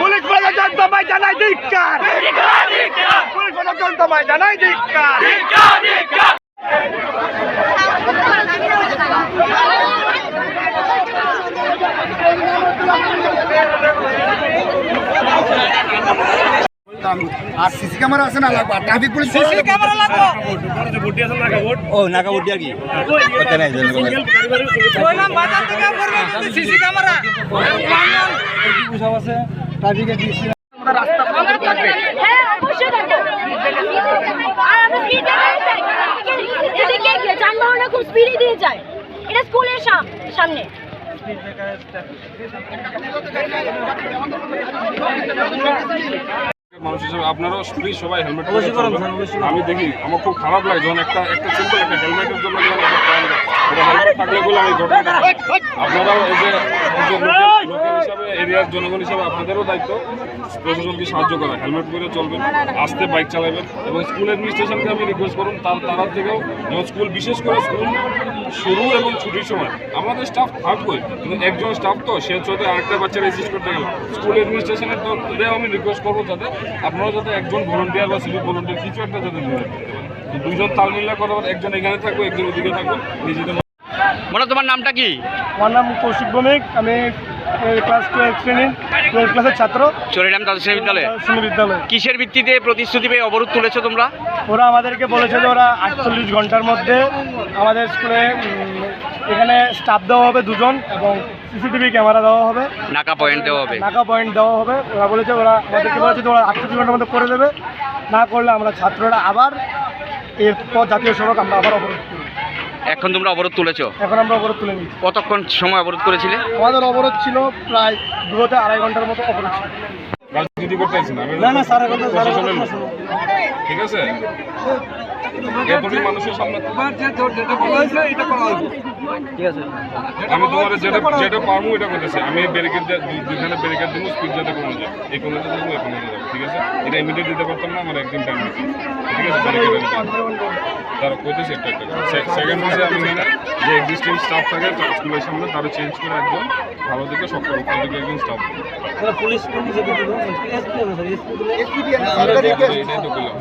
Police প্রশাসন তোমায় জানাই ধিক্কার, পুলিশ প্রশাসন তোমায় জানাই ধিক্কার। আর সিসি ক্যামেরা আছে না লাগবে, ট্রাফিক পুলিশ সিসি ক্যামেরা লাগবে। ও নাকা বুদ্ধি আর কি করতে নাই জন্য ওই নাম বাজার থেকে করবে সিসি ক্যামেরা কি বুঝাও আছে ট্রাফিকে দিছি রাস্তা বন্ধ থাকবে। হ্যাঁ অবশ্যই থাকবে। আর আমরা স্পিডে যাই, এদিকে গিয়ে যানবাহনে খুব স্পিডে দিয়ে যায়, এটা স্কুলের সামনে। মানুষ হিসেবে আপনারাও প্লিজ সবাই হেলমেট আমি দেখি আমার খুব খারাপ লাগে যখন একটা সিম্পল একটা হেলমেটের জন্য হেলমেট থাকলে বলে আমি ঘটনাটা আপনারাও এই যে লোকাল হিসাবে এরিয়ার জনগণ হিসাবে আপনাদেরও দায়িত্ব প্রশাসনকে সাহায্য করা, হেলমেট পরে চলবেন, আস্তে বাইক চালাবেন এবং স্কুল অ্যাডমিনিস্ট্রেশনকে আমি রিকোয়েস্ট করুন তারা থেকেও যেমন স্কুল বিশেষ করে স্কুল শুরু এবং ছুটির সময় আমাদের স্টাফ থাকবে কিন্তু একজন স্টাফ তো সে চলতে আরেকটা বাচ্চা রেজিস্ট করতে গেল স্কুল অ্যাডমিনিস্ট্রেশনের তরফেও আমি রিকোয়েস্ট করবো যাতে আপনারা যাতে একজন ভলান্টিয়ার বা সিভিক ভলান্টিয়ার কিছু একটা যাতে নিয়ে রাখতে পারেন, দুইজন তাল মিল্লা কথা একজন এখানে থাকবো একজন ওদিকে থাকবো নিজেদের। মানে তোমার নামটা কি? আমার নাম কৌশিক ভৌমিক, আমি ক্লাস 12 শ্রেণীর 12 ক্লাসের ছাত্র, চরিরাম দ্বাদশ শ্রেণী বিদ্যালয়। বিদ্যালয়। কিসের ভিত্তিতে প্রতিশ্রুতি পেয়ে অবরোধ তুলেছো তোমরা? ওরা আমাদেরকে বলেছে যে ওরা 48 ঘন্টার মধ্যে আমাদের স্কুলে এখানে স্টাফ দেওয়া হবে 2 জন এবং সিসিটিভি ক্যামেরা দেওয়া হবে, নাকা পয়েন্ট দেওয়া হবে। নাকা পয়েন্ট দেওয়া হবে। ওরা বলেছে ওরা আমাদেরকে বলেছে যে ওরা 48 ঘন্টার মধ্যে করে দেবে, না করলে আমরা ছাত্ররা আবার এরপর জাতীয় সড়ক আমরা আবার অবরোধ করি। এখন তোমরা অবরোধ তুলেছো? এখন আমরা অবরোধ তুলে নিচ্ছি। কতক্ষণ সময় অবরোধ করেছিলে? আমাদের অবরোধ ছিল প্রায় 2 থেকে 2.5 ঘন্টার মতো অবরোধ ছিল। রাজনীতি করতে চাইছি না, না স্যার, ঠিক আছে মানুষের সামনে আমি তোমার যেটা পারবো এটা করতেছি। আমি ব্যারিকেড দুইখানে ব্যারিকেড দেবো, স্পিড যাতে কমে যায়, এই কমে যাবো এখন যাবো, ঠিক আছে। এটা ইমিডিয়েট দিতে পারতাম না, আমার একদিন টাইম দিচ্ছি, ঠিক আছে। ব্যারিকেড তারা করতেছি একটা সেকেন্ড হচ্ছে আমি এখানে যে এক্সিস্টিং স্টাফ থাকে স্কুলের সামনে তারা চেঞ্জ করে একজন ভালো দিকে সবটা উপর দিকে একজন স্টাফ পুলিশ এটাই তো বললাম।